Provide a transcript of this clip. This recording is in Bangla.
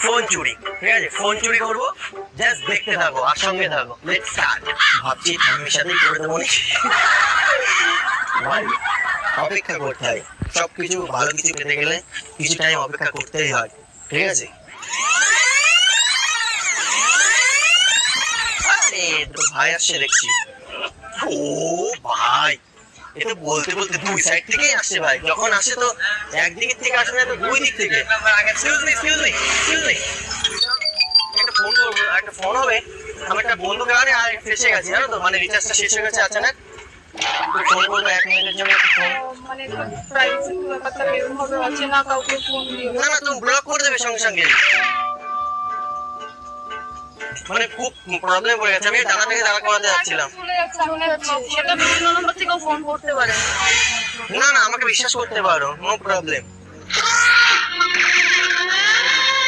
ফোন চুরি, ঠিক আছে? ফোন চুরি করবো, জাস্ট দেখতে থাকো আর সঙ্গে থাকো। Let's start. ভাবছি ঠাম্মির সাথেই করে দেবো নাকি। ভাই, অপেক্ষা করতে হয়, সবকিছু ভালো কিছু পেতে গেলে কিছু টাইম অপেক্ষা করতেই হয়, ঠিক আছে? আরে তো ভাই আসছে দেখছি। ও ভাই, এটা বলতে বলতে দুই সাইড থেকেই আসছে ভাই। যখন আসে তো একদিক থেকে আসে না, তো দুই দিক থেকে। একটা ফোন করবো, একটা ফোন হবে। আমার একটা বন্ধু কারণে আর ফেসে গেছে, জানো তো, মানে রিচার্জটা শেষ হয়ে গেছে আচানক। ফোন করবো 1 মিনিটের জন্য, একটা ফোন। মানে প্রাইভেসি ব্যাপারটা এরকম ভাবে আছে না, কাউকে ফোন দিও না না, তুমি ব্লক করে দেবে সঙ্গে সঙ্গে। মানে খুব প্রবলেম হয়ে গেছে, আমি দাদা থেকে দাদা করাতে যাচ্ছিলাম। চলে যাচ্ছে, সেটা বিভিন্ন নম্বর থেকেও ফোন করতে পারে। না না, আমাকে বিশ্বাস করতে পারো, নো প্রবলেম।